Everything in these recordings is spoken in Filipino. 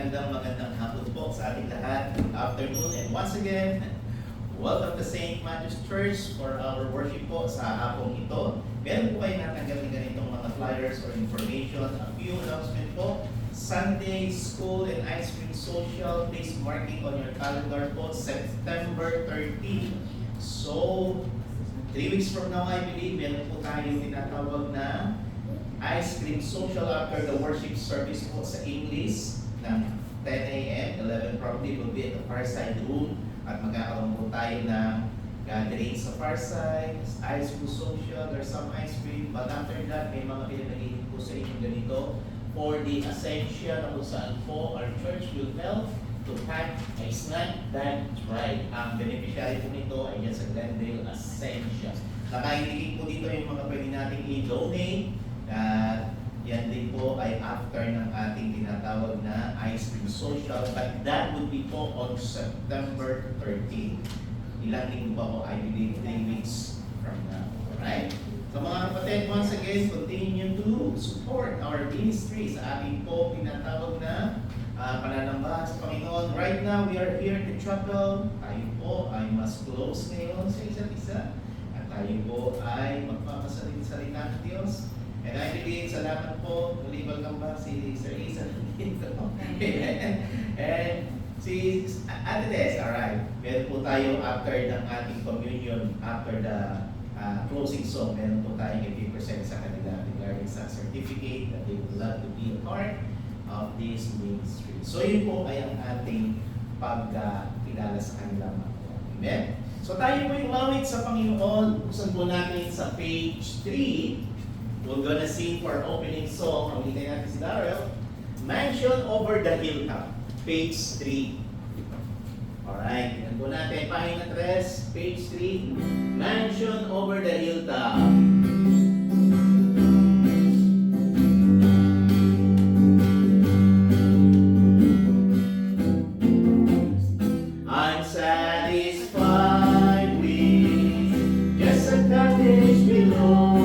magandang hapon po sa ating lahat. Good afternoon, and once again, welcome to St. Matthew's Church for our worship po sa hapong ito. Meron po kayo natanggap ng ganitong mga flyers or information, a few announcement po. Sunday, school, and ice cream social, please marking on your calendar po, September 13. So, 3 weeks from now, I believe, meron po tayong tinatawag na ice cream social after the worship service po sa English ng 10 a.m. 11 probably will be at the Farside Room at magkakaroon po tayo ng gathering sa Farside, ice cream social, there's some ice cream, but after that may mga pinagiging po sa inyo ganito for the Ascension na kung saan po our church will help to pack a snack bag ride. Ang beneficiary po nito ay yan sa Glendale Ascension. Nakahilikin po dito yung mga pwede nating i-donate at yan din po ay after ng ating tinatawag na ice cream social, but that would be po on September 13. Ilang linggo pa po, I believe 3 weeks from now. Alright? So mga kapatid, once again, continue to support our ministry sa ating po tinatawag na pananambahan sa Panginoon. Right now, we are here in the chapel. Tayo po ay mas close ngayon sa isa't isa. At tayo po ay magpapasalita ng Diyos. And I believe, salamat po, muli welcome back si Sir Isa dito. And si Ate Des, alright. Meron po tayo after ng ating communion, after the closing song, meron po tayong i-present sa kanila regarding sa certificate that they would love to be a part of this ministry. So yun po ay ang ating pagkilala sa kanila mga po. Amen? So tayo po yung umawit sa Panginoon. Buksan po natin sa page 3. We're gonna sing for our opening song. Ulitin natin si Darrell. Mansion over the hilltop. Page 3. Alright, tingnan po natin. Pahina 3, page 3. Mansion over the hilltop. I'm satisfied with just a cottage below.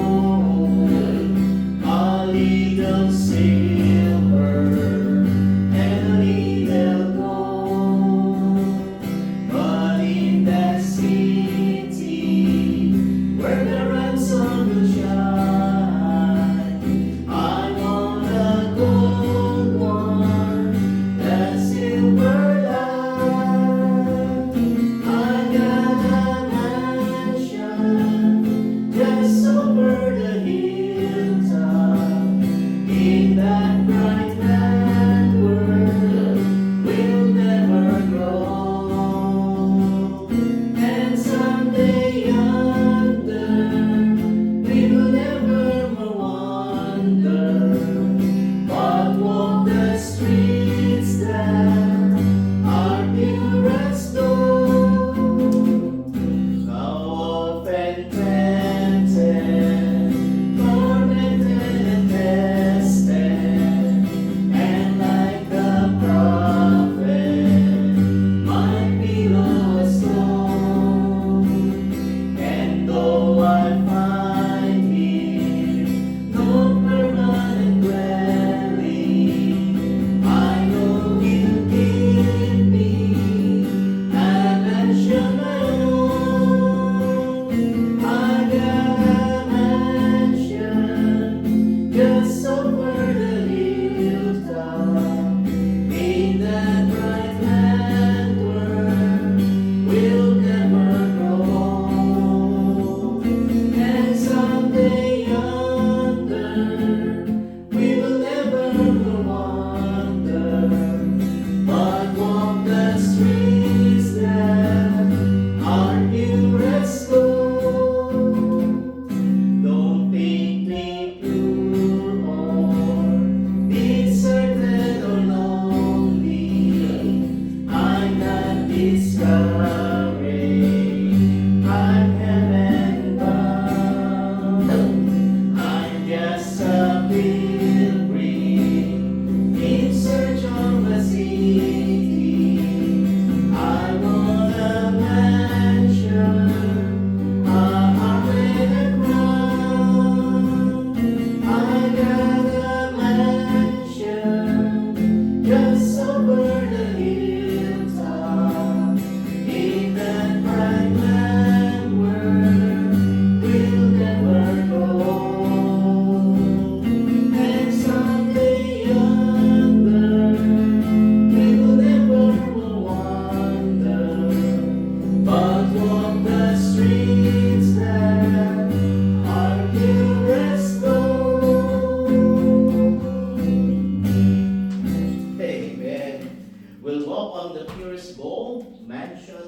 Don't think me pure.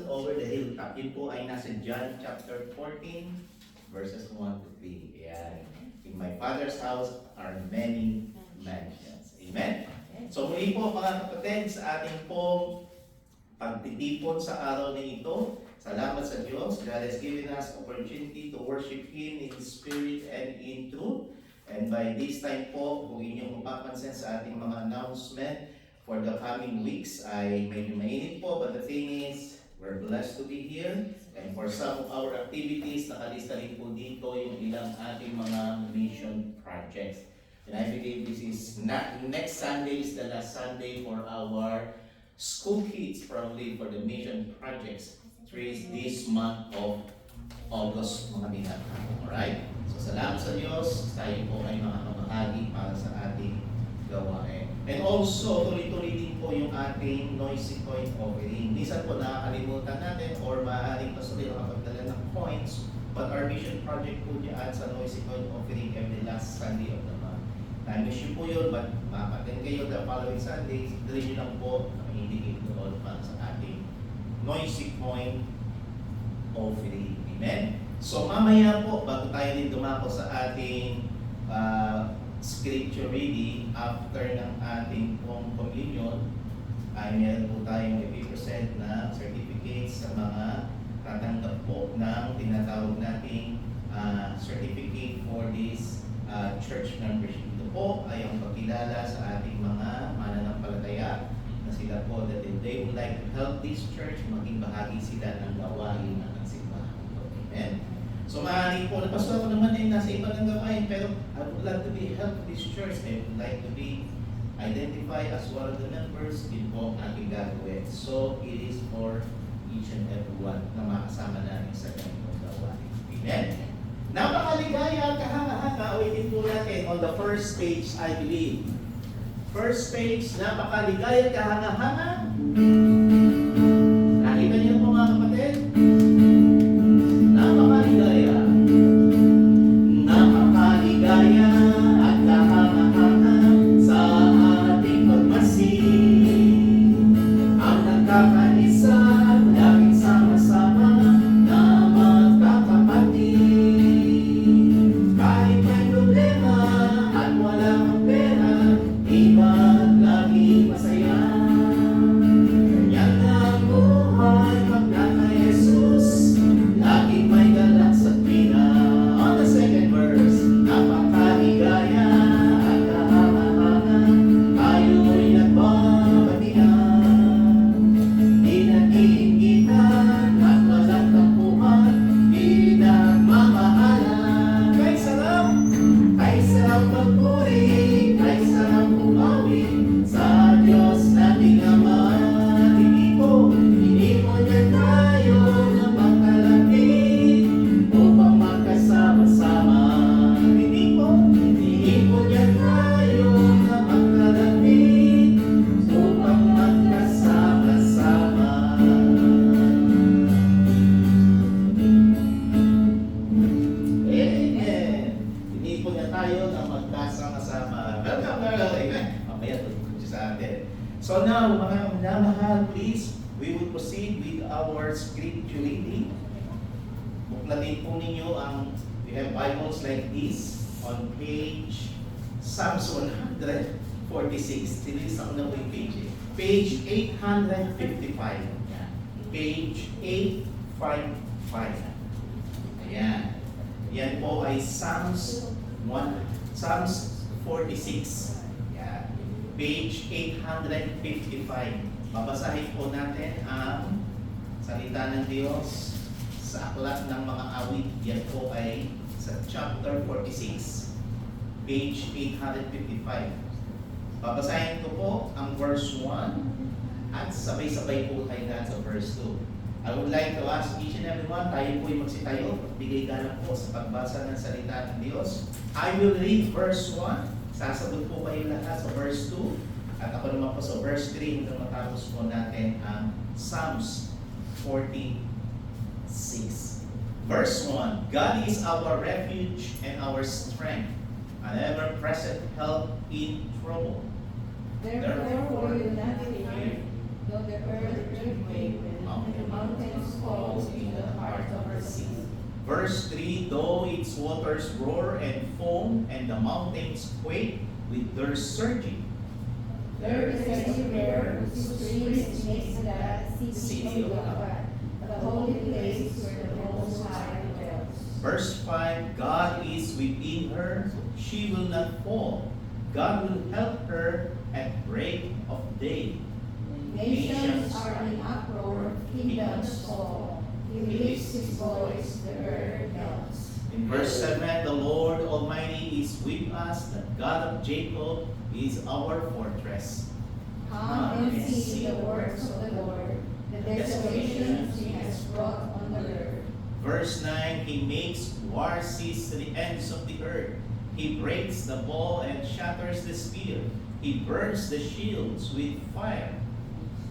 over the hilltop. Yun po ay nasa John chapter 14, verses 1 to 3. Ayan. In my Father's house are many mansions. Amen? So muli po mga kapatid, sa ating pong pagtitipon sa araw na ito, salamat sa Diyos. God has given us opportunity to worship Him in spirit and in truth. And by this time po, kung inyong mapapansin sa ating mga announcement for the coming weeks, ay medyo mainit po. But the thing is, we're blessed to be here. And for some of our activities, nakalista rin po dito yung ilang ating mga mission projects. And I believe this is next Sunday is the last Sunday for our school kids, probably for the mission projects through this month of August, mga binata. Alright? So salamat sa Diyos, tayo po ay makakabahagi para sa ating gawain. And also, tuloy-tuloy din po yung ating noisy coin offering. Minsan po nakakalimutan natin or maaaring pasulit makapagdala ng coins, but our mission project po dyan sa noisy coin offering every last Sunday of the month. Na-miss nyo po yun, but makapatin kayo the following Sundays, dali nyo lang po na-indicate doon para sa ating noisy coin offering. Amen? So mamaya po, bago tayo din dumako sa ating scripture reading, after ng ating pong communion, ay meron po tayong i-present na certificates sa mga tatanggap po ng tinatawag nating certificate for this church membership. Ito po ay ang pagkilala sa ating mga mananampalataya na sila po that if they would like to help this church, maging bahagi sila ng gawain ng simbahan. Amen? So maaaring po, napasok ako naman din nasa iba ng gawain, pero I would like to be help this church. I would like to be identified as one of the members. Din po ang aking gagawin. So it is for each and every one na makasama namin sa ganitong gawain. Amen? Napakaligaya at kahanga-hanga. Ulitin po natin on the first page, I believe. First page, napakaligaya at kahanga-hanga. Nakita niyo po mga kapatid? Napakaligaya. Napakaligaya at kahanga-hanga sa ating pagmasid. Ang nagkakaisa, laging sama-sama na magkakapatid. Kahit may problema at wala kang pera, iba't lagi masaya. Ganyan na ang buhay pag nasa Jesus, laging may galak sa tuwina. On the second verse, napakaligaya at kahanga-hanga, tayo'y nagbabatian. Di nag-iingitan at walang tampuhan, di nagmamahalan. Kay sarap magpuri, kay sarap umawi sa Diyos nating Ama. Hindi mo niya tayo na magkalapit upang magkasama-sama. Hindi mo niya tayo na magkalapit upang magkasama-sama. Amen. Hindi po niya tayo na magkasama-sama. Welcome, Amen. Mamaya tutulog siya sa atin. So now, mga minamahal, please, we will proceed with our scripture reading. Buklatin po ninyo ang, we have Bibles like this on page Psalms 146. Sinisang na po yung page. Page 855. Yan. Page 855. Ayan. Yan po ay Psalms 46. Yan. Page 855. Babasahin po natin ang salita ng Diyos sa aklat ng mga awit. Yan po ay sa chapter 46, page 855. Babasahin ko po ang verse 1 at sabay-sabay po tayo na sa verse 2. I would like to ask each and every one, tayo po'y magsitayo, bigay galang po sa pagbasa ng salita ng Diyos. I will read verse 1, sasagot po kayo lahat sa verse 2, at ako naman po sa verse 3 hanggang matapos po natin ang Psalms 46. Verse 1, God is our refuge and our strength, an ever-present help in trouble. Therefore will not fear, Though the earth quake, and the mountains fall in the heart of the sea. Verse 3, though its waters roar and foam, and the mountains quake with their surging. There is a river whose streams makes the city of God, the holy place where the Most High dwells. Verse 5, God is within her, she will not fall. God will help her at break of day. Nations are in uproar, kingdoms fall. He lifts his voice, the earth melts. In verse 7, the Lord Almighty is with us, the God of Jacob is our fortress. Come and see the works of the Lord, the desolations he has brought on the earth. Verse 9, he makes war cease to the ends of the earth. He breaks the bow and shatters the spear. He burns the shields with fire.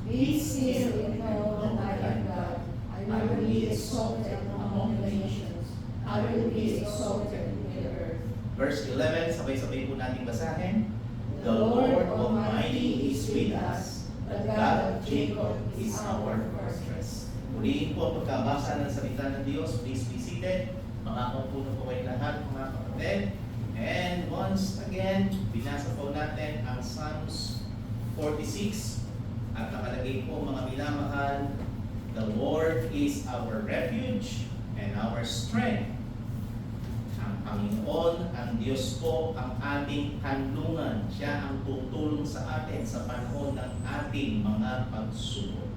Be still and know that I am God. I will be exalted among the nations. I will be exalted in the earth. Verse 11, sabay-sabay po natin basahin. The Lord Almighty is with us. The God of Jacob is our fortress. Ulihin po ang pagkabasa ng salita ng Diyos. Please be seated. Mga po kayo lahat, mga kapatid. And once again, binasa po natin ang Psalms 46. At nakalagay po mga minamahal, the Lord is our refuge and our strength. Ang Panginoon, ang Diyos po, ang ating kanlungan. Siya ang tutulong sa atin sa panahon ng ating mga pagsubok.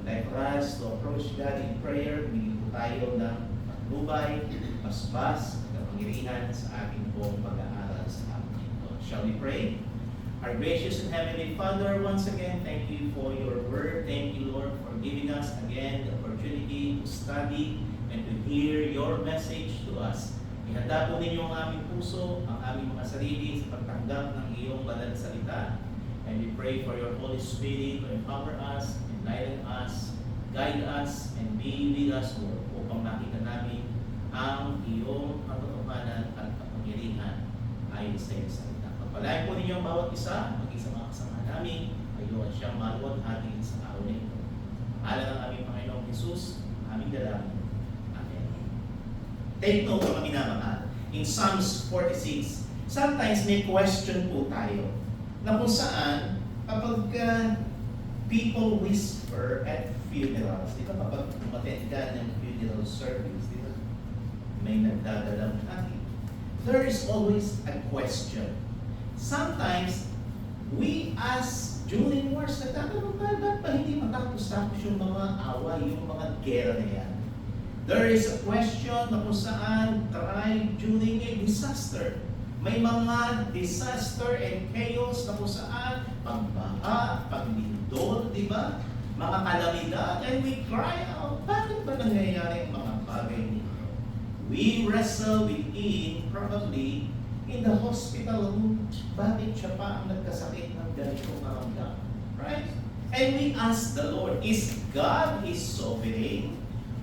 Like for us to approach God in prayer, humingi po tayo ng patnubay, basbas, kapangyarihan sa ating pong pag-aaral sa amin ito. Shall we pray? Our gracious and heavenly Father, once again, thank you for your word. Thank you, Lord, for giving us again the opportunity to study and to hear your message to us. Ihanda po ninyo ang aming puso, ang aming mga sarili sa pagtanggap ng iyong banal na salita. And we pray for your Holy Spirit to empower us, enlighten us, guide us, and be with us, Lord, upang makita namin ang iyong katotohanan at kapangyarihan ayon sa iyong salita. Pagpalain po ninyo ang bawat isa, maging sa mga kasama namin, ayon siyang maluwalhati sa araw na ito. Alam ng aming Panginoong Jesus, aming dalangin. Amen. Take note mga minamahal. In Psalms 46, sometimes may question po tayo na kung saan kapag people whisper at funerals, di ba kapag umattend ka ng funeral service, di ba? May nagdadalang hati. There is always a question. Sometimes, we ask during wars, nagtatanong tayo, ba't ba hindi matapos-tapos yung mga away, yung mga gera na yan? There is a question na kung saan try during a disaster. May mga disaster and chaos na kung saan pagbaha, paglindol, di ba? Mga kalamidad, and we cry out, bakit ba nangyayari ang mga bagay nito? We wrestle within, probably, in the hospital room, bakit siya pa ang nagkasakit ng ganitong karamdaman? Right? And we ask the Lord, is God is sovereign?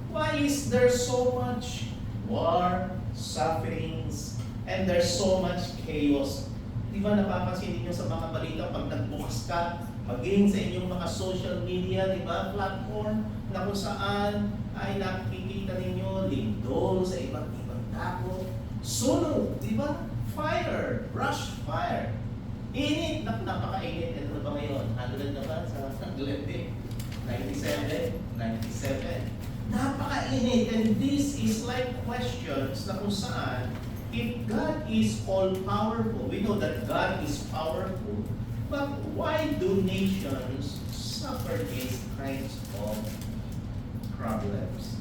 Why is there so much war, sufferings, and there's so much chaos? Di ba napapansin niyo sa mga balita pag nagbukas ka, maging sa inyong mga social media, di ba, platform, na kung saan ay nakikita ninyo lindol sa iba't ibang dako, sunog, di ba? Fire, brush fire. Init, napakainit. Ito na ba ngayon? 100 na ba sa 100? 97? 97. Napakainit. And this is like questions na kung saan, if God is all-powerful, we know that God is powerful, but why do nations suffer these kinds of problems?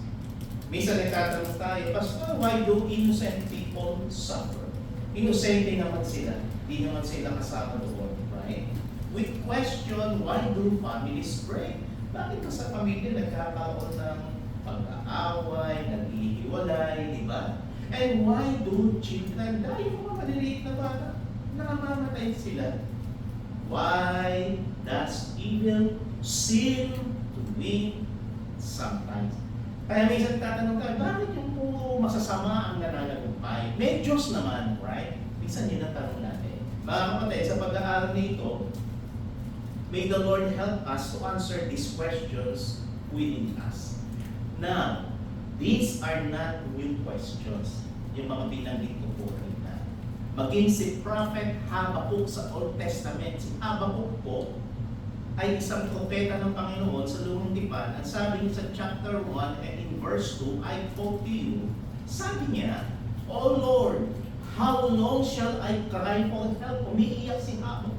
Minsan nagtatanong tayo, Pastor, why do innocent people suffer? Inosente naman sila. Hindi naman sila kasama doon, right? We question, why do families break? Bakit ka sa pamilya nagkakaroon ng pag-aaway, nag-ihiwalay, di ba? And why do children die? Yung mga maliliit na bata, namamatay sila. Why does evil seem to win sometimes? Kaya minsan tatanong tayo, bakit yung puro masasama ang nananagumpay? May Diyos naman, right? Minsan yun ang tanong natin. Mga kapatid, sa pag-aaral nito, May the Lord help us to answer these questions within us. Now, these are not new questions. Yung mga binanggit ko po kanina. Maging si Prophet Habakkuk sa Old Testament, si Habakkuk po, ay isang propeta ng Panginoon sa Lumang Tipan. Ang sabi niya sa chapter 1 and in verse 2, I quote to you, sabi niya, O Lord, how long shall I cry for help? Umiiyak si Habakkuk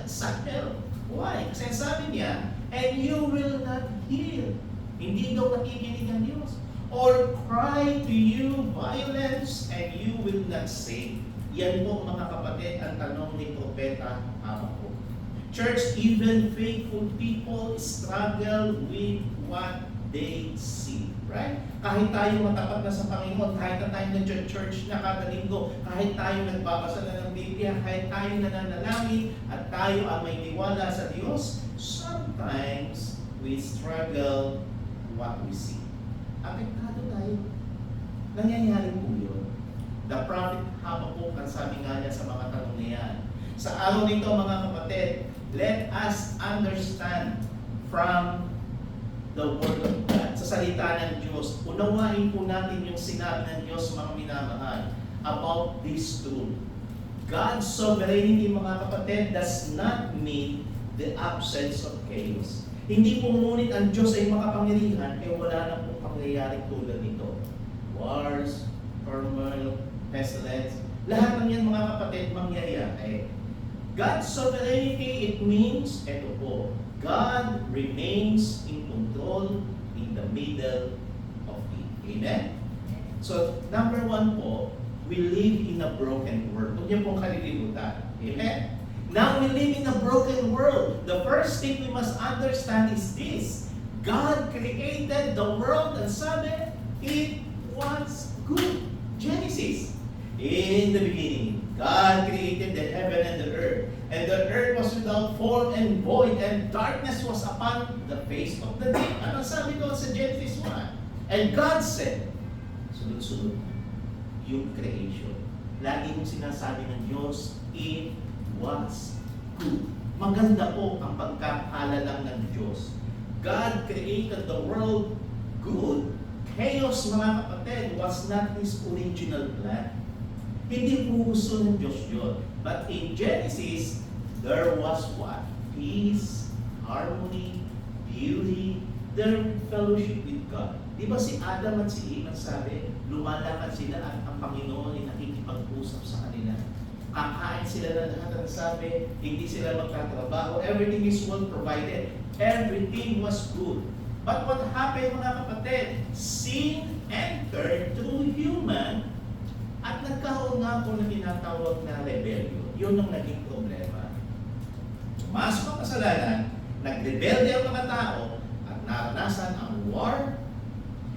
sa help. Why? Kasi sabi niya, and you will not hear. Hindi daw nakikinig ang Diyos. Or cry to you violence and you will not save. Yan po mga kapatid ang tanong ni Propeta Habakkuk. Church, even faithful people struggle with what they see. Right? Kahit tayo matapat na sa Panginoon, kahit na tayo nag-church na kada linggo, kahit tayo nagbabasa na ng Biblia, kahit tayo nananalangin, at tayo ang may tiwala sa Diyos, sometimes we struggle what we see. Apektado tayo. Nangyayari po yun. The prophet Habakkuk, ang sabi nga niya sa mga tanong niyan. Sa araw nito mga kapatid, let us understand from the Word of God. Sa salita ng Diyos, unawain po natin yung sinabi ng Diyos, mga minamahal, about this truth. God's sovereignty, mga kapatid, does not mean the absence of chaos. Hindi po ngunit ang Diyos ay makapangyarihan, eh wala na pong pangyayari tulad nito. Wars, turmoil, pestilence, lahat ng yan mga kapatid mangyayari. God's sovereignty, it means, eto po, God remains in control in the middle of it. Amen? So, number one po, we live in a broken world. Huwag niyo pong kalilimutan. Amen? Now we live in a broken world. The first thing we must understand is this. God created the world and sabi, it was good. Genesis. In the beginning, God created the heaven and the earth. And the earth was without form and void, and darkness was upon the face of the deep. Ano sabi doon sa Genesis 1? And God said, sunod-sunod yung creation. Lagi mong sinasabi ng Diyos, it was good. Maganda po ang pagkakala lang ng Diyos. God created the world good. Chaos, mga kapatid, was not His original plan. Hindi po gusto ng Diyos yun. But in Genesis, there was what? Peace, harmony, beauty, their fellowship with God. Di ba si Adam at si Eve ang sabi, lumalakad sila at ang Panginoon ay nakikipag-usap sa kanila. Kakain sila na lahat ang sabi, hindi sila magtatrabaho, everything is well provided, everything was good. But what happened mga kapatid? Sin entered through human at nagkaroon nga po na tinatawag na rebellion. Yun ang naging problema. Pumasok ang kasalanan, nagrebelde ang mga tao, at naranasan ang war,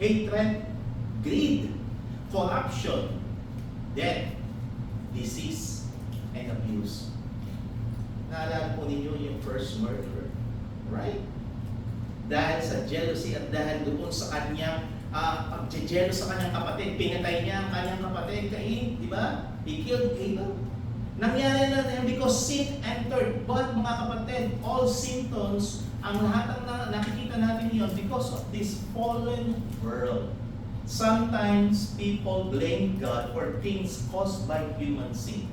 hatred, greed, corruption, death, disease, and abuse. Naalala po ninyo yung first murderer, right? Dahil sa jealousy at dahil doon sa kanyang pag-jealous sa kanyang kapatid, pinatay niya ang kanyang kapatid, Cain, di ba? He killed Abel. Nangyari na yan because sin entered. But mga kapatid, all symptoms, ang lahat ng nakikita natin yun because of this fallen world. Sometimes people blame God for things caused by human sin.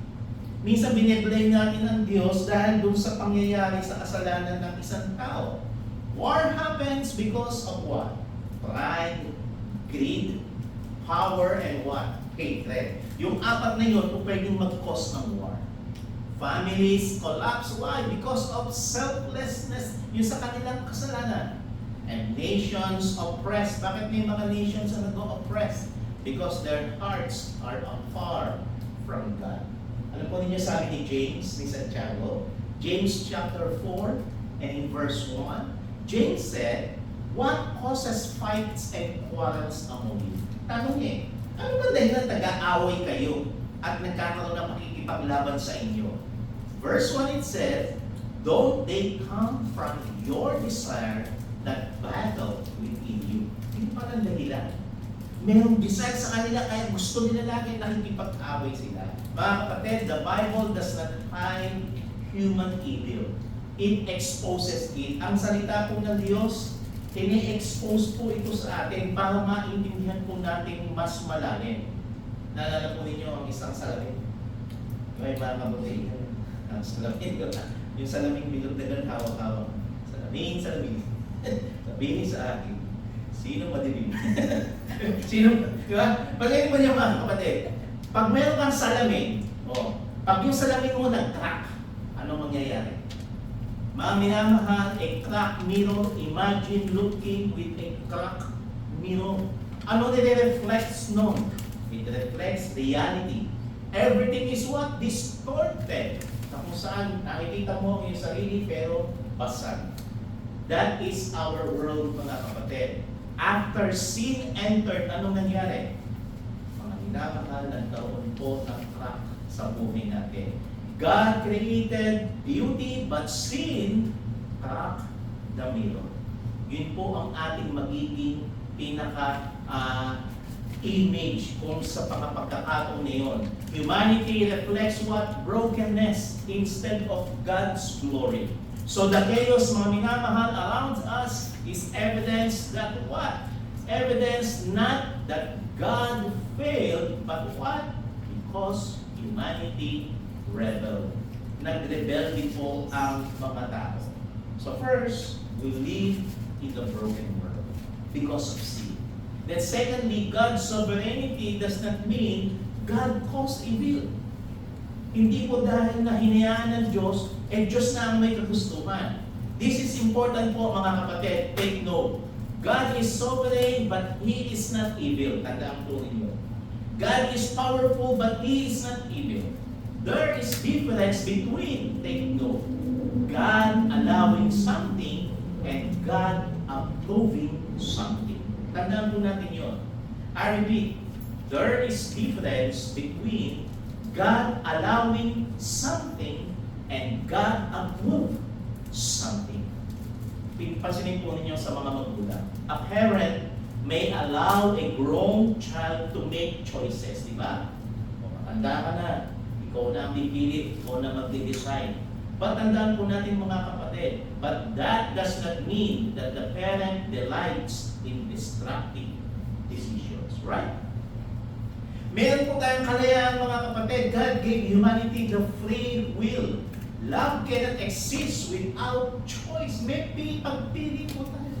Minsan biniblame natin ang Diyos dahil dun sa pangyayari sa kasalanan ng isang tao. War happens because of what? Pride, greed, power, and what? Hatred. Yung apat na yun, kung pwedeng mag-cause ng war. Families collapse. Why? Because of selflessness, yung sa kanilang kasalanan. And nations oppressed. Bakit may mga nations na nag-oppress? Because their hearts are afar from God. Ano po ninyo sabi ni James, ni Santiago? James chapter 4 and in verse 1, James said, what causes fights and quarrels among you? Tanong niya, ano ba dahil taga-away kayo at nagkakaroon ng pakikipaglaban sa inyo? Verse 1 it says, don't they come from your desire that battle within you? Hindi pa lang dahilan. Merong desire sa kanila kaya gusto nila lagi nakikipag-away sila. Mga kapatid, the Bible does not hide human evil. it exposes it. Ang salita po ng Diyos, ini-expose po ito sa atin para maintindihan po natin mas malalim. Naalala po ninyo ang isang salamin? May mga kabutihan. Ang salamin ko na. Yung salaming bilog na ganun, hawak-hawak. Salamin. Sabihin sa akin, sino madilim? Sino? Di ba? Pag-ibig mo niyo mga kapatid, pag meron kang salamin, pag yung salamin mo nag-crack, ano mangyayari? Mga minamahal, a crack mirror, imagine looking with a crack mirror. Ano nire-reflects nun? It reflects reality. Everything is what? Distorted. Na kung saan nakikita mo ang iyong sarili pero basag. That is our world, mga kapatid. After sin entered, anong nangyari? Mga minamahal, nagkaroon po ng crack sa buhay natin. God created beauty, but sin cracked the mirror. Yun po ang ating magiging image kung sa pagkakataon na yun. Humanity reflects what? Brokenness instead of God's glory. So the chaos, mga minamahal, around us is evidence that what? Evidence not that God failed, but what? Because humanity rebelled. Nag-rebel din po ang mga tao. So first, we live in the broken world because of sin. Then secondly, God's sovereignty does not mean God caused evil. Hindi po dahil na hinayaan ng Diyos, Diyos na ang may kagustuhan. This is important po mga kapatid. Take note. God is sovereign but He is not evil. Tandaan po ninyo. God is powerful but He is not evil. There is difference between, take note, God allowing something and God approving something. Tandaan po natin yun. I repeat, there is difference between God allowing something and God approve something. Pansinin po ninyo sa mga magulang. A parent may allow a grown child to make choices, di ba? O matanda ka na, ikaw na ang pipili, ikaw na mag-decide. But tandaan po natin mga kapatid, but that does not mean that the parent delights in destructive decisions, right? Meron po tayong kalayaan mga kapatid. God gave humanity the free will. Love cannot exist without choice. May pagpili po tayo.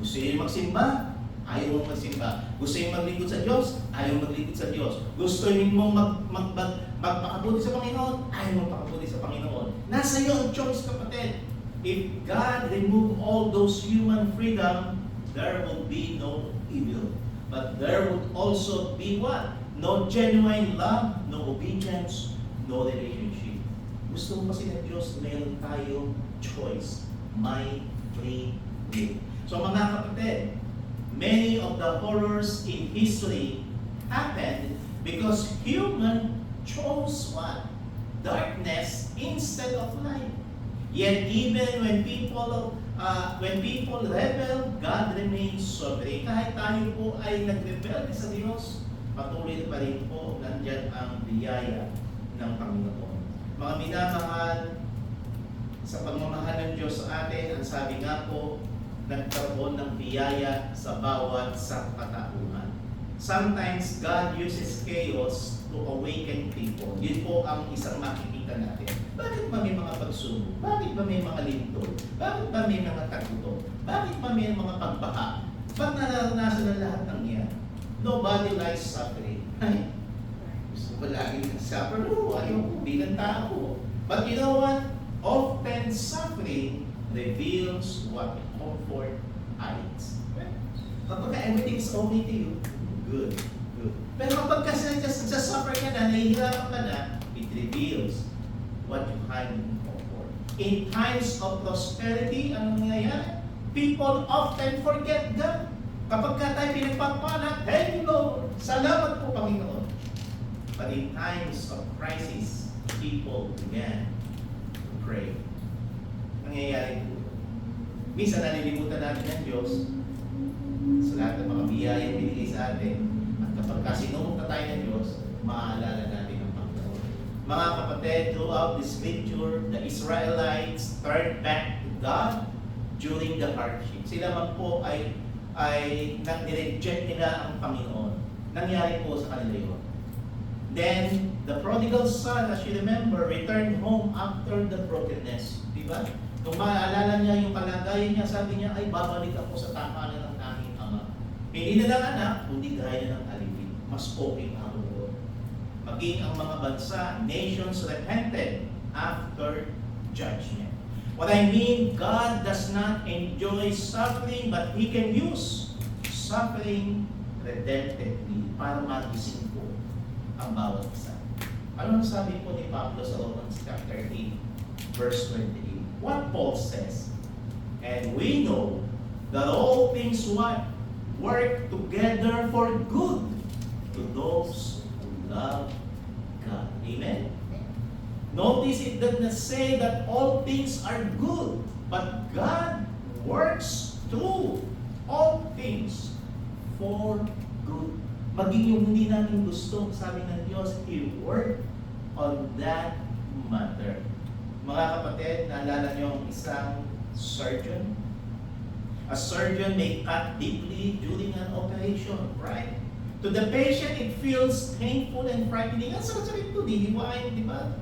Gusto niyo magsimba? Ayaw mong magsimba. Gusto niyo maglingkod sa Diyos? Ayaw maglingkod sa Diyos. Gusto niyo magpakabuti sa Panginoon? Ayaw magpakabuti sa Panginoon. Nasa iyo ang choice, kapatid. If God remove all those human freedom, there will be no evil. But there would also be what? No genuine love, no obedience, no relationship. Gusto mo kasi ng Diyos, meron tayong choice. My free will. So mga kapatid, many of the horrors in history happened because human chose what? Darkness instead of light. Yet even when people rebel, God remains sovereign. Kahit tayo po ay nag-rebel sa Diyos, patuloy pa rin po nandyan ang biyaya ng Panginoon. Mga minamahal, sa pagmamahal ng Diyos sa atin, ang sabi nga po, nagkaroon ng biyaya sa bawat katauhan. Sometimes God uses chaos to awaken people. Yun po ang isang makikita natin. Bakit ba may mga pagsubok? Bakit ba may mga lintol? Bakit ba may mga tagutom? Bakit ba may mga pagbaha? Ba't nararanasan ng lahat ng iyan? Nobody likes suffering. Ay, gusto ko lagi suffer. No, ayaw ko bilang tao. But you know what? Often suffering reveals what comfort hides. Kapag everything is okay to you, good. Pero kapag kasi suffer ka na, nahihirapan ka na, it reveals what you hide in comfort. In times of prosperity, anong nangyayari? People often forget God. Kapag ka tayo pinagpapala, thank you Lord, salamat po Panginoon. But in times of crisis, people began to pray. Nangyayari po. Minsan nalilimutan natin ng Diyos sa lahat ng mga biyayang binigay sa atin. At kapag sinunod na tayo ng Diyos, maaalala natin ang Panginoon. Mga kapatid, throughout the scripture, the Israelites turned back to God during the hardship. Sila man po ay nag-reject nila ang Panginoon. Nangyari po sa kanila yun. Then, the prodigal son, as you remember, returned home after the brokenness. Diba? Kung maalala niya yung kalagayan niya, sabi niya, ay babalik ako sa tamanan ng aking ama. Hindi na lang anak, kundi gaya ng alipin. Mas okay ako doon. Maging ang mga bansa, nations repented after judgment. What I mean, God does not enjoy suffering, but He can use suffering redemptively para magising po ang bawat isa. Ano ang sabi po ni Pablo sa Romans chapter 8, verse 28? What Paul says, and we know that all things work together for good to those who love God. Amen? Notice it does not say that all things are good, but God works through all things for good. Maging yung hindi natin gusto, sabi ng Diyos, He worked on that matter. Mga kapatid, naalala niyo ang isang surgeon? A surgeon may cut deeply during an operation, right? To the patient, it feels painful and frightening. Ang sakit-sakit ito, dihiwain, di ba?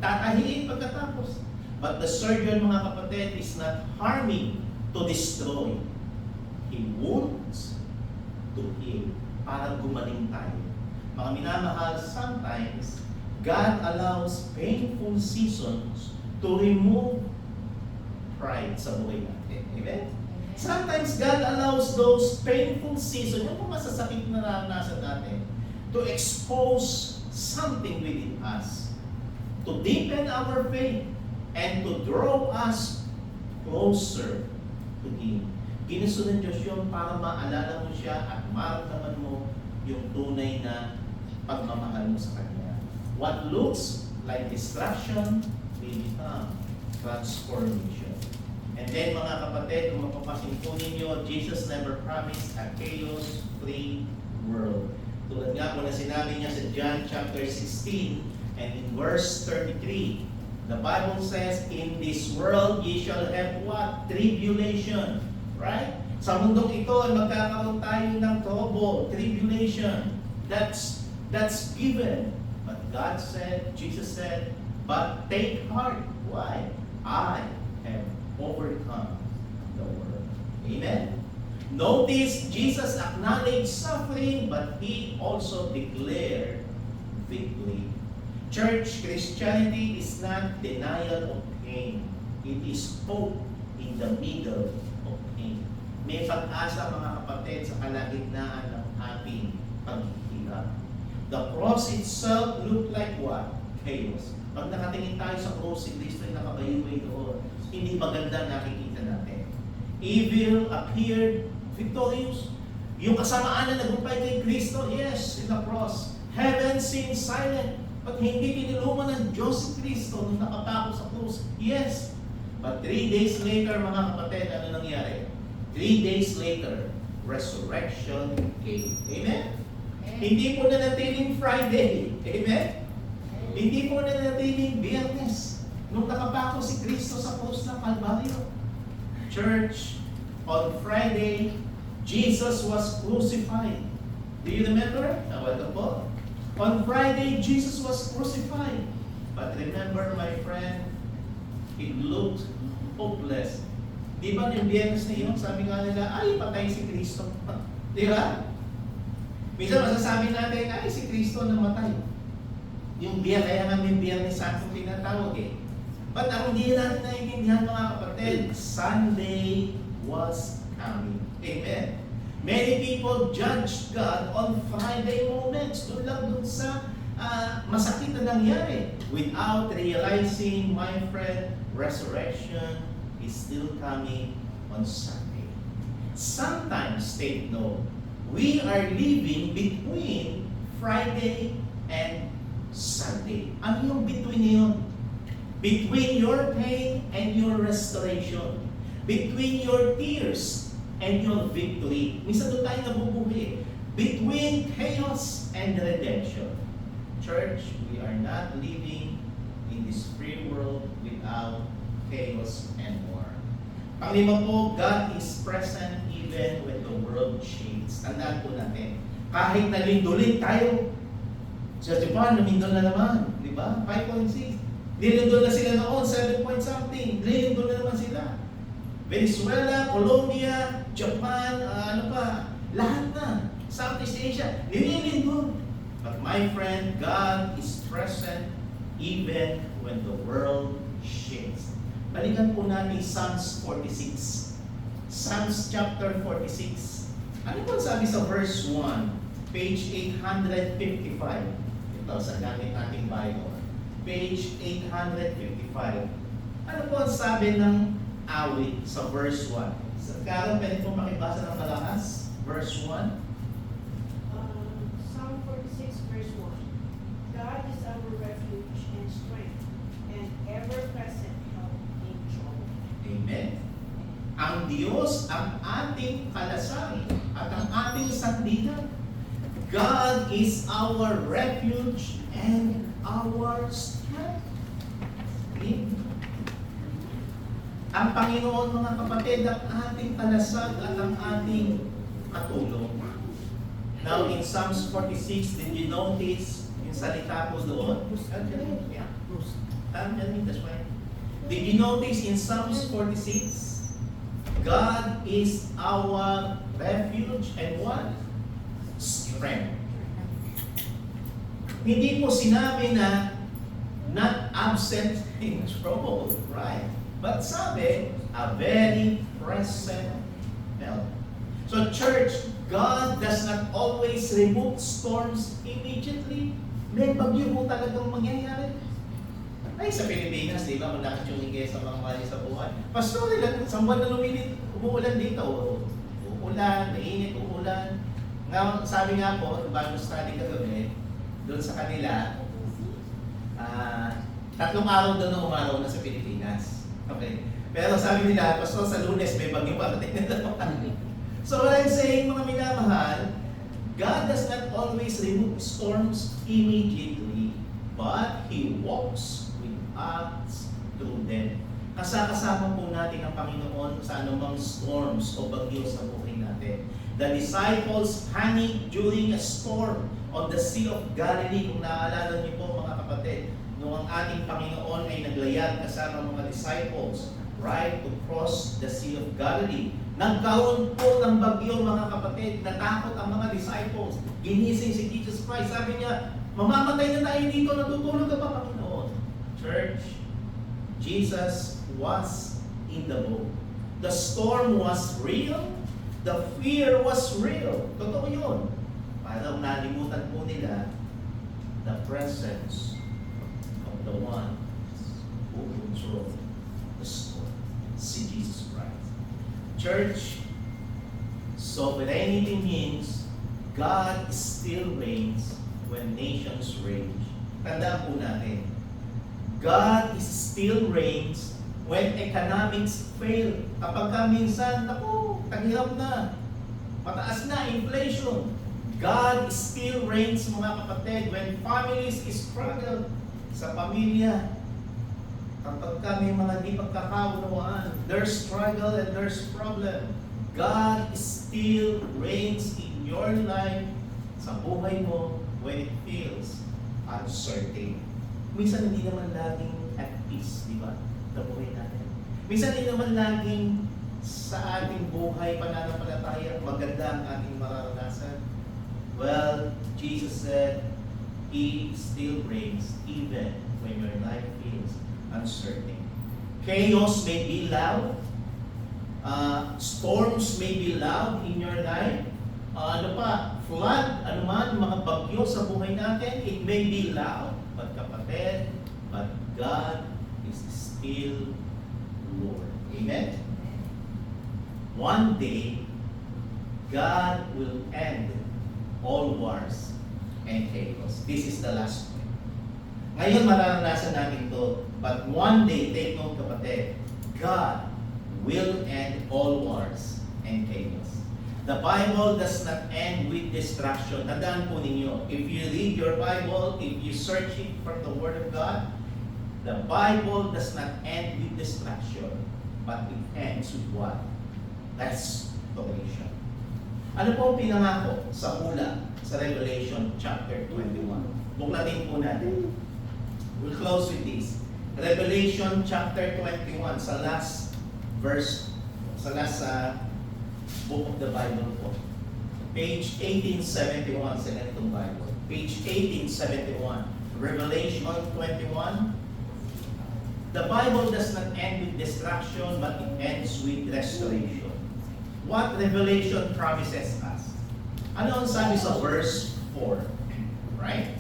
Tatahiin pagkatapos. But the surgeon, mga kapatid, is not harming to destroy. He wounds to heal. Para gumaling tayo. Mga minamahal, sometimes, God allows painful seasons to remove pride sa buhay natin. Amen? Sometimes God allows those painful seasons, yung masasakit na naranasan natin, to expose something within us, to deepen our faith, and to draw us closer to Him. Ginusto ng Diyos yun para maalala mo siya at maramdaman mo yung tunay na pagmamahal mo sa Kanya. What looks like destruction will become transformation. And then mga kapatid, kung mapapasin po ninyo, Jesus never promised a chaos-free world. Tulad nga po na sinabi niya sa John chapter 16 and in verse 33, the Bible says, in this world ye shall have what? Tribulation. Right? Sa mundong ito ay magkakaroon tayo ng trouble, tribulation. That's given. But God said, Jesus said, but take heart. Why? I have overcome the world. Amen? Notice, Jesus acknowledged suffering, but He also declared victory. Church, Christianity is not denial of pain. It is hope in the middle of pain. May pag-asa, mga kapatid, sa kalagitnaan ng ating paghihirap. The cross itself looked like what? Chaos. Pag nakatingin tayo sa cross, si Kristo ay nakabayuway doon. Hindi maganda nakikita natin. Evil appeared victorious. Yung kasamaan na nagumpay kay Kristo, yes, in the cross. Heaven seemed silent. Pag hindi tinulungan ng Diyos si Kristo nung nakapako sa cross, yes. But 3 days later, mga kapatid, ano nangyari? 3 days later, resurrection came. Amen? Hindi po nanatiling Friday. Amen? Hindi po nanatiling Biyernes. Nung nakapako si Kristo sa cross ng Kalbaryo. Church, on Friday, Jesus was crucified. Do you remember? Welcome po. On Friday, Jesus was crucified. But remember, my friend, it looked hopeless. Di ba yung Biyernes na yun, sabi nga nila, ay, patay si Kristo. Di ba? Minsan masasabi natin, ay, si Kristo namatay. Yung Biyernes, kaya nga may Biyernes Santo tinatawag eh. But ang hindi natin naiintindihan, mga kapatid, Sunday was coming. Amen? Many people judge God on Friday moments. Doon lang doon sa masakit na nangyari. Without realizing, my friend, resurrection is still coming on Sunday. Sometimes, take note, we are living between Friday and Sunday. Ano yung between yun? Between your pain and your restoration. Between your tears and your victory. Minsan doon tayo nabubuhi. Between chaos and redemption. Church, we are not living in this free world without chaos and war. Panglima po, God is present even when the world shakes. Tandaan po natin, kahit nalindulin tayo, sa Japan, namindol na naman, di ba? 5.6. Nilindol na sila noon, 7 point something. Nilindol na naman sila. Venezuela, Colombia, Japan, lahat na. Southeast Asia, nilindol. But my friend, God is present even when the world shakes. Balikan po natin Psalms 46. Psalms chapter 46. Ano po sabi sa verse 1? Page 855. Ito, sa gamit nating Bible. Page 855. Ano po ang sabi ng awit sa verse 1? Sa Carol, pwede po makibasa ng malakas? Verse 1. Psalm 46, verse 1. God is our refuge and strength, and ever-present help in trouble. Amen. Ang Diyos ang ating kalasang at ang ating sandigan. God is our refuge and our strength. Amen. Ang Panginoon, mga kapatid, ang ating kalasag at ang ating katulong. Now in Psalms 46, did you notice yung salita po doon? Yeah. That's right. Did you notice in Psalms 46, God is our refuge and what? Strength. Hindi po sinabi na not absent in trouble, right? But sabi, a very present help. So church, God does not always remove storms immediately. May bagyo po talagang mangyayari. Ay, sa Pilipinas, di ba, malakit yung ingay sa mga mali sa buhay. Pastor, sa buwan na umuulan dito. Uulan, mainit, uulan. Nga, sabi nga po, bago study kagabi, doon sa kanila, 3 araw doon na umaraw na sa Pilipinas. Okay. Pero sabi nila, Pastor, sa Lunes may bagyo parating na naman. So what I'm saying, mga minamahal, God does not always remove storms immediately, but He walks with us through them. Kasama po natin ang Panginoon sa anumang storms o bagyo sa buhay natin. The disciples panicked during a storm on the Sea of Galilee. Kung naaalala niyo po mga kapatid, nung ang ating Panginoon ay naglayag kasama mga disciples, right, to cross the Sea of Galilee. Nagkaroon po ng bagyo mga kapatid, natakot ang mga disciples. Ginising si Jesus Christ, sabi niya, mamamatay na tayo dito, natutulog ka pa Panginoon. Church, Jesus was in the boat. The storm was real. The fear was real. Totoo yun. Parang nalimutan po nila the presence of the one who controlled the storm. Si Jesus Christ. Church, sovereignty means God still reigns when nations rage. Tandaan po natin, God is still reigns when economics fail. Kapag ka minsan, taghirap na, mataas na inflation, God still reigns mga kapatid when families struggle sa pamilya. Kapag ka may mga di pagkakaunawaan, there's struggle and there's problem. God still reigns in your life, sa buhay mo, when it feels uncertain. Minsan hindi naman laging at peace, di ba? Sa buhay natin. Minsan hindi naman laging sa ating buhay, pananampalataya, maganda ang ating mararanasan. Well, Jesus said, He still reigns even when your life feels uncertain. Chaos may be loud. Storms may be loud in your life. Flood, anuman, mga bagyo sa buhay natin, it may be loud. But kapatid, but God is still Lord. Amen? One day, God will end all wars and chaos. This is the last point. Ngayon mararanasan natin to, but one day, take note kapatid, God will end all wars and chaos. The Bible does not end with distraction. Tandaan po ninyo, if you read your Bible, if you search it from the Word of God, the Bible does not end with distraction, but it ends with what? Restoration. Ano po ang pinangako sa hula sa Revelation chapter 21? Buklatin po natin. We'll close with this. Revelation chapter 21, sa last verse, sa last book of the Bible po. Page 1871 sa ganitong Bible. Page 1871. Revelation 21. The Bible does not end with destruction, but it ends with restoration. What Revelation promises us? Ano ang sabi sa verse 4? Right?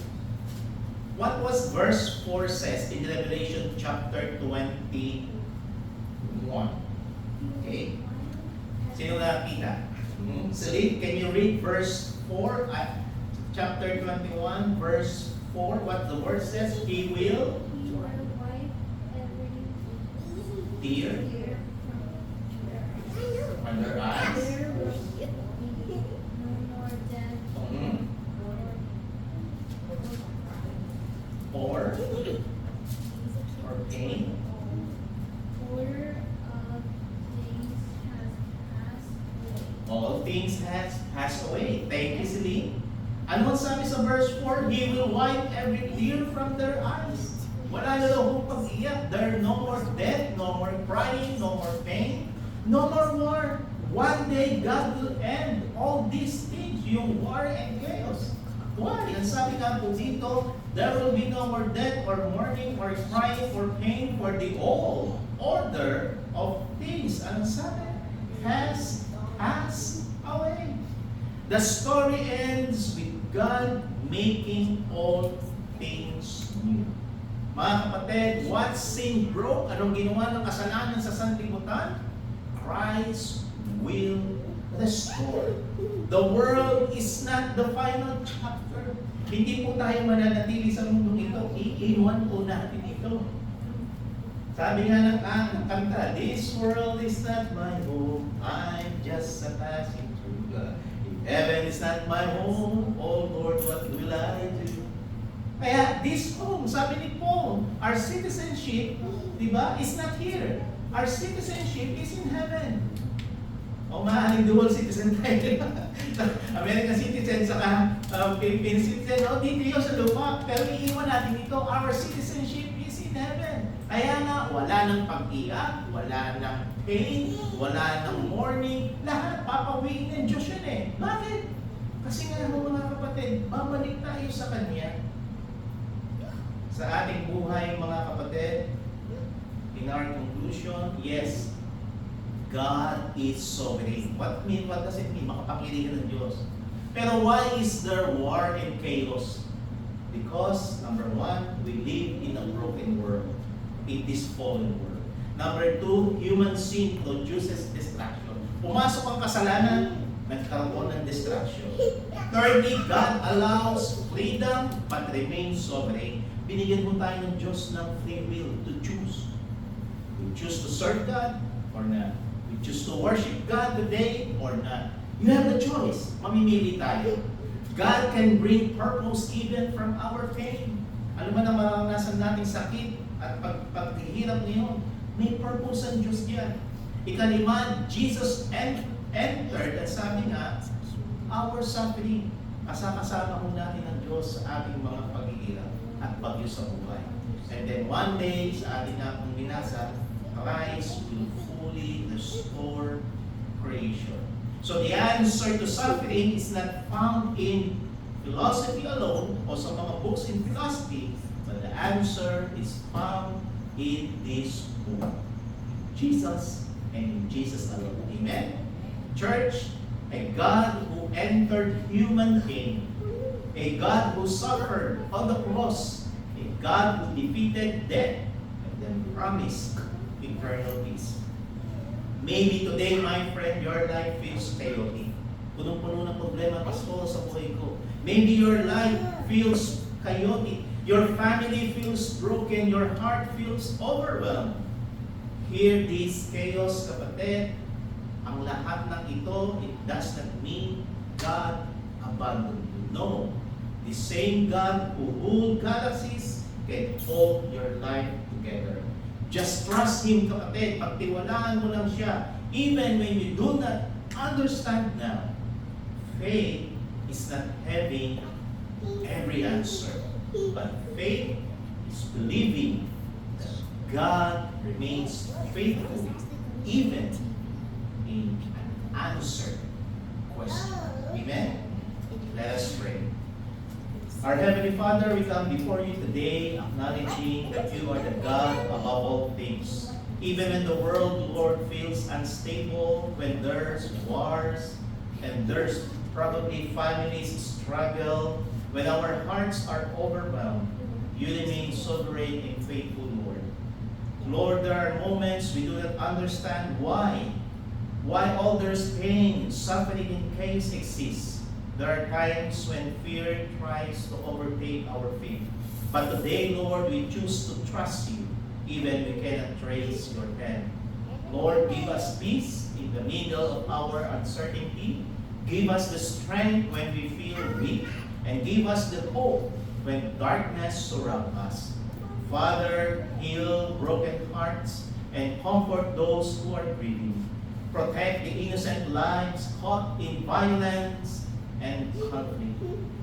What was verse 4 says in Revelation chapter 21? Okay? Sino nakakita? Celine, can you read verse 4 at chapter 21, verse 4? What the word says? He will tear from their eyes. Or pain. All things has passed away. Thank you, Celine. Ano ang sabi sa verse 4? He will wipe every tear from their eyes. Wala na daw kung pag-iyak. There no more death, no more crying, no more pain, no more war. One day, God will end all these things, yung war and chaos. Why? Ang sabi nga po dito, there will be no more death or mourning or crying or pain, for the old order of things, ang sabi, has passed away. The story ends with God making all things new. Mga kapatid, what sin broke? Anong ginawa ng kasalanan sa sanlibutan? Christ will restore. The world is not the final chapter. Hindi po tayo mananatili sa mundong ito. Iiwan po natin ito. Sabi nga ng kanta, this world is not my home, I'm just a passing through. If heaven is not my home, oh Lord, what will I do? Kaya this home, sabi ni Paul, our citizenship, di ba, is not here. Our citizenship is in heaven. O maaaring dual citizen tayo. American citizen, saka Philippine citizen, o dito yun sa lupa. Pero iiwan natin ito, our citizenship is in heaven. Kaya nga, wala nang pag-iyak, wala nang pain, wala nang mourning, lahat papawiin ng Diyos yun eh. Bakit? Kasi nga mga kapatid, babalik tayo sa Kanya. Sa ating buhay mga kapatid, in our conclusion, yes, God is sovereign. What does it mean? Makapangyarihan ng Diyos. Pero why is there war and chaos? Because, number one, we live in a broken world. In this fallen world. Number two, human sin produces distraction. Pumasok ang kasalanan, nagkaroon ng distraction. Thirdly, God allows freedom but remains sovereign. Binigyan mo tayo ng Diyos ng free will to choose. We choose to serve God or not. We choose to worship God today or not. You have the choice. Mamimili tayo. God can bring purpose even from our pain. Ano man ang maranasan nating sakit at paghihirap ngayon, may purpose ang Diyos diyan. Ikalima, Jesus entered, at sabi nga, our suffering. Kasama ho natin ang Diyos sa ating mga paghihirap at bagyo sa buhay. And then one day, sa ating na kung binasa, Christ will fully restore creation. So the answer to suffering is not found in philosophy alone o sa mga books in philosophy, but the answer is found in this book. Jesus and in Jesus alone. Amen? Church, a God who entered human being, a God who suffered on the cross, a God who defeated death and then promised eternal peace. Maybe today, my friend, your life feels chaotic. Punong-puno ng problema, pastor, sa buhay ko. Maybe your life feels chaotic. Your family feels broken. Your heart feels overwhelmed. Hear this chaos, kapatid. ang lahat ng ito, it does not mean God abandoned you. No. The same God who ruled galaxies can hold your life together. Just trust Him, kapatid. Pagtiwalaan mo lang siya. Even when you do not understand now, faith is not having every answer. But faith is believing that God remains faithful even in an answered question. Amen? Let us pray. Our Heavenly Father, we come before you today acknowledging that you are the God above all things. Even when the world, Lord, feels unstable, when there's wars, and there's probably families struggle, when our hearts are overwhelmed, you remain sovereign and faithful, Lord. Lord, there are moments we do not understand why all there's pain, suffering, and chaos exists. There are times when fear tries to overtake our faith. But today, Lord, we choose to trust you, even we cannot trace your hand. Lord, give us peace in the middle of our uncertainty. Give us the strength when we feel weak, and give us the hope when darkness surrounds us. Father, heal broken hearts and comfort those who are grieving. Protect the innocent lives caught in violence and conflict.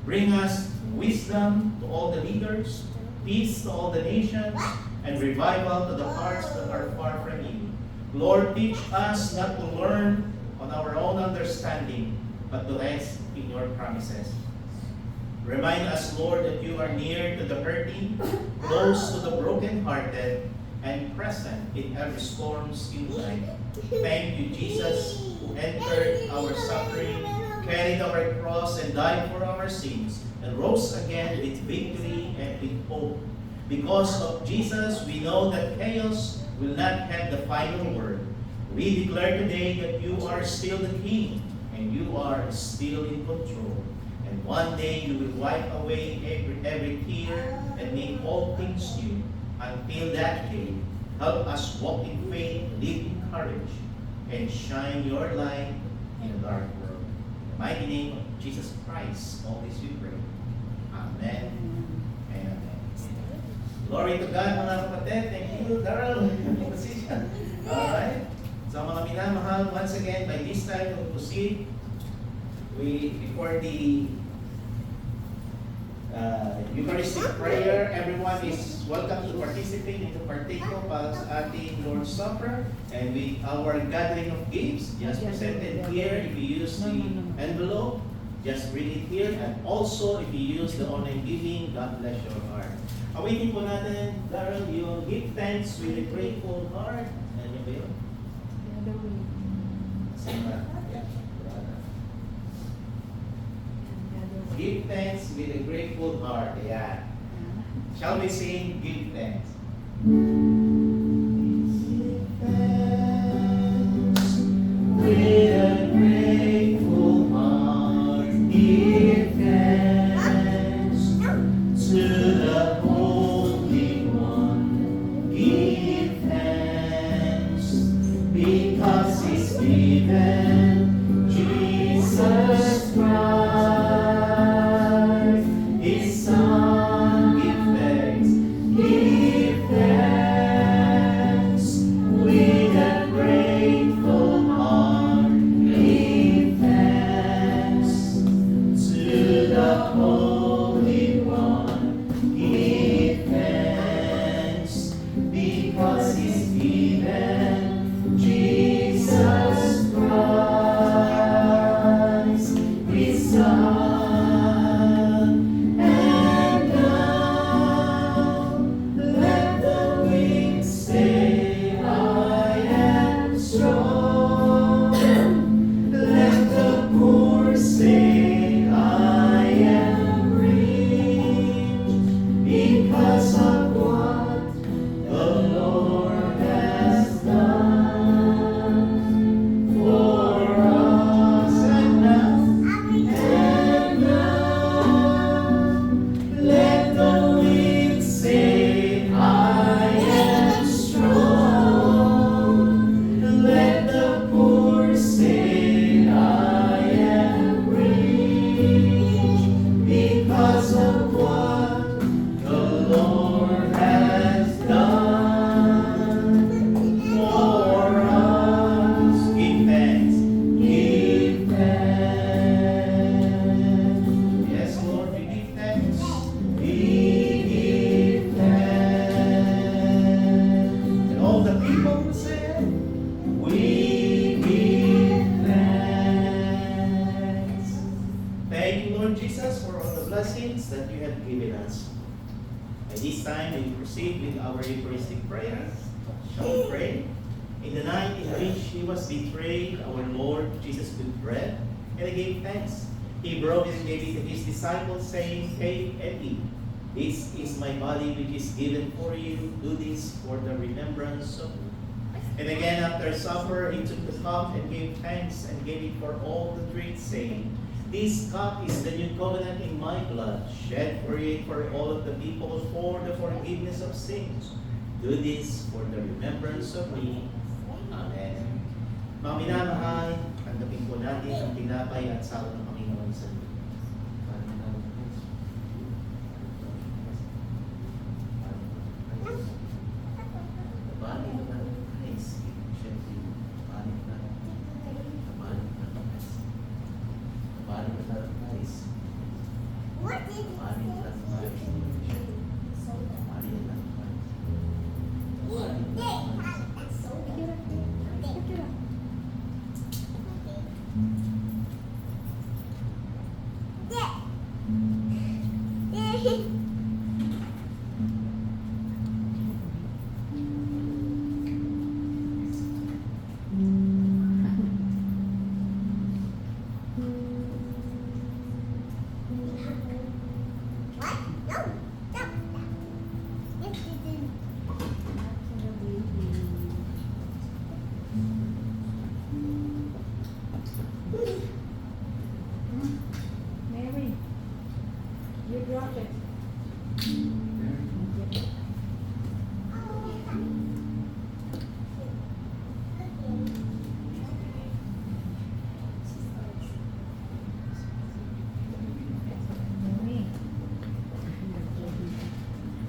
Bring us wisdom to all the leaders, peace to all the nations, and revival to the hearts that are far from you. Lord, teach us not to learn on our own understanding, but to rest in your promises. Remind us, Lord, that you are near to the hurting, close to the brokenhearted, and present in every storms in life. Thank you, Jesus, who entered our suffering, carried our cross, and died for our sins, and rose again with victory and with hope. Because of Jesus, we know that chaos will not have the final word. We declare today that you are still the King, and you are still in control. And one day you will wipe away every tear and make all things new. Until that day, help us walk in faith, live in courage, and shine your light in a dark world. In the mighty name of Jesus Christ, all this we pray. Amen and amen. Glory to God, mga kapatid. Thank you, Darrell. Alright. So mga minamahal, once again, by this time we'll proceed. Before the Eucharistic prayer, everyone is welcome to participate and to partake of sa ating Lord's Supper. And with our gathering of gifts, just presented here. If you use the envelope, just read it here. And also, if you use the online giving, God bless your heart. Awaiting po natin, Darrell, yung give thanks with a grateful heart. Ano ba yun? Give thanks with a grateful heart. Yeah. Shall we sing give thanks? Give thanks with a grateful heart. Give thanks to the Holy One. Give thanks because He's given Jesus Christ. Because He's given Jesus Christ. people who said, we give thanks. Thank you, Lord Jesus, for all the blessings that you have given us. At this time, we proceed with our Eucharistic prayer. Shall we pray? In the night in which he was betrayed, our Lord Jesus took bread, and he gave thanks. He broke it and gave it to his disciples, saying, take and eat. This is my body which is given for you. Do this for the remembrance of me. And again, after supper, he took the cup and gave thanks and gave it for all to drink, saying, this cup is the new covenant in my blood, shed for you for all of the people for the forgiveness of sins. Do this for the remembrance of me. Amen. Mga minamahal, tanggapin po natin ang tinapay at sawa ng Panginoon sa inyo. The body of Christ, siyempre, the body of Christ. The body of Christ. The body of Christ. What The did body of Christ. The body of What? No. Stop. Yes, you did. Mary, you dropped it. Mary.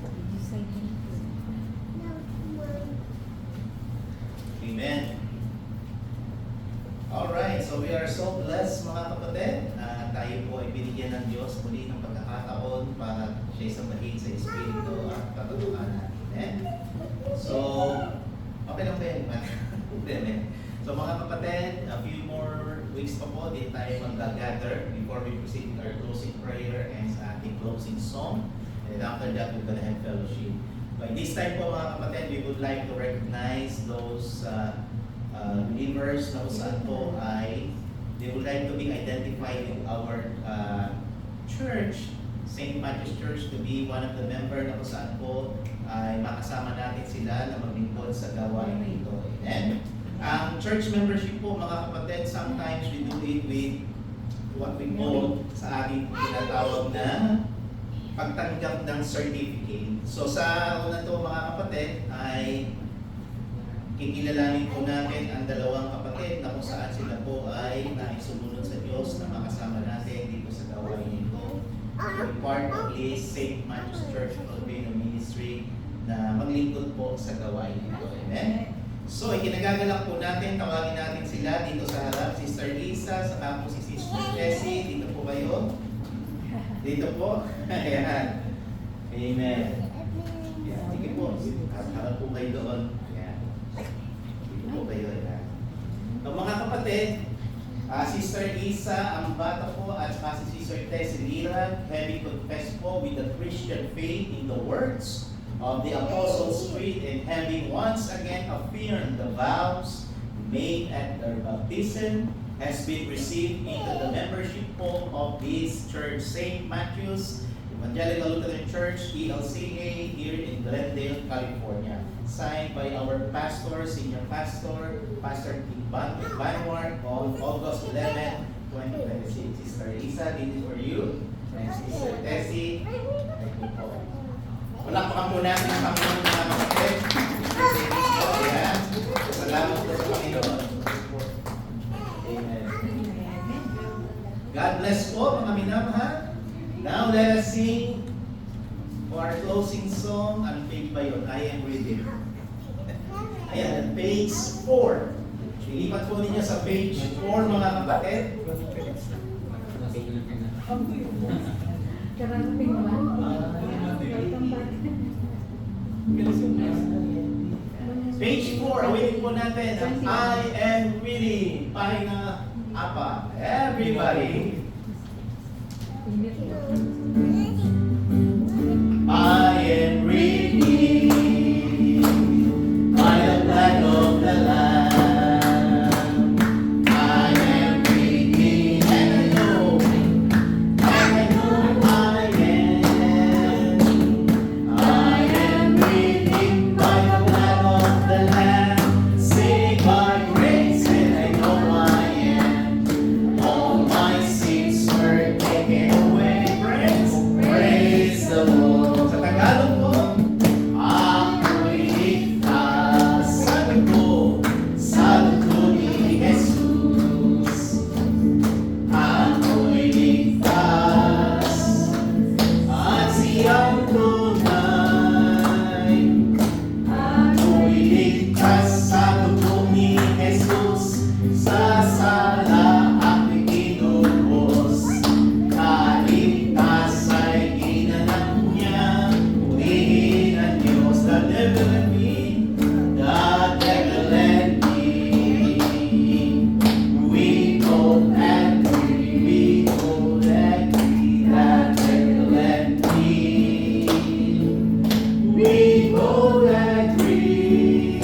Did you say No, mine. Amen. Alright, so we are so blessed mga kapatid. Tayo po ay binigyan ng Diyos muli ng pagkakataon para siya sabahin sa Espiritu at patutukan natin. So, okay lang ba yan? Amen. So mga kapatid, a few more weeks pa po, din tayo mag-gather before we proceed with our closing prayer and sa ating closing song. And after that, we're gonna have fellowship. By this time po mga kapatid, we would like to recognize those believers na kung saan po ay they would like to be identified in our church, St. Matthew's Church, to be one of the member na kung saan po ay makasama natin sila na maglingkod sa gawain na ito. Amen. Ang church membership po mga kapatid, sometimes we do it with what we call sa ating tinatawag na pagtanggap ng certificate. So sa una to mga kapatid ay kikilalanin po natin ang dalawang kapatid na kung saan sila po ay naisumunod sa Diyos na makasama natin dito sa gawain nito. Part of this St. Matthew's Church Filipino Ministry na maglingkod po sa gawain nito. Amen? So, ikinagagalak po natin, tawagin natin sila dito sa harap, Sister Lisa, saka po si Sister Jessie, dito po kayo. Dito po. Ayan. Amen. Ayan. Sige po, harap po kayo doon. Ayan. Dito po kayo. Ayan. So, mga kapatid, Sister Lisa, ang bata po, at saka si Sister Tessie Lira, having confessed po with the Christian faith in the words of the Apostles' Creed and having once again affirmed the vows made at their baptism, has been received into the membership pool of this church, St. Matthew's Evangelical Lutheran Church, ELCA, here in Glendale, California. Signed by our pastor, senior pastor, Pastor Tim Banwart, on August 11, 2026. Sister Lisa, this is for you. And Sister Tessie, thank you po. Palakpakan po natin ang Panginoon mga kapatid. Ayan. Salamat po sa Panginoon. Amen. God bless po mga minamahal. Now let us sing for our closing song. Anong page ba yun? I am reading. Ayan, page 4. Ilipat po ninyo sa page 4 mga kapatid. Kararating naman. Welcome back. Page 4, awaitin po natin ang I am reading. Pahina apa. Everybody. I am reading by the flag of the Lamb. I am reading, and I know I am reading by the flag of the Lamb. Saved by grace, and I know I am. All my sins were taken away. Praise the Lord. Sa Tagalog po, ako'y ligtas. Sa dugo ni Jesus. Ako'y ligtas. At siyang tunay. Ako'y ligtas sa dugo ni Jesus. Sa sala ako'y kinubos. Kaligtas ay ginanap niya. Purihin ang Diyos. The devil and me. The devil and me. We both agree. We both agree. The devil and me. We both agree.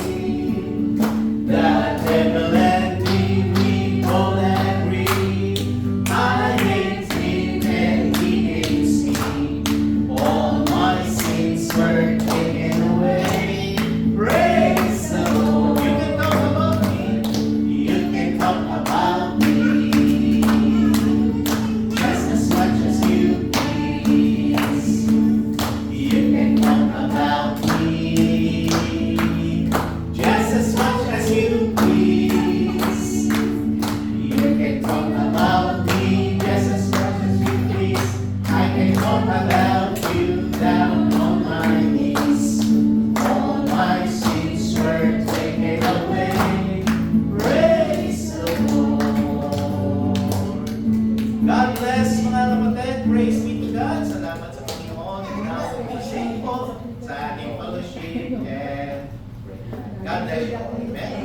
The devil and me. We both agree. I hate him and he hates me. All my sins were taken away. Praise the Lord. You can talk about me. You can talk about me. Just as much as you please. You can talk about me. Just as much as you please. You can talk about me just as much as you please. I can talk about you down on my knees. All my sins were taken away. Praise the Lord. God bless mga kapatid. Praise be to God. Salamat sa Panginoon. Now, po sa ating fellowship and God bless you. Amen.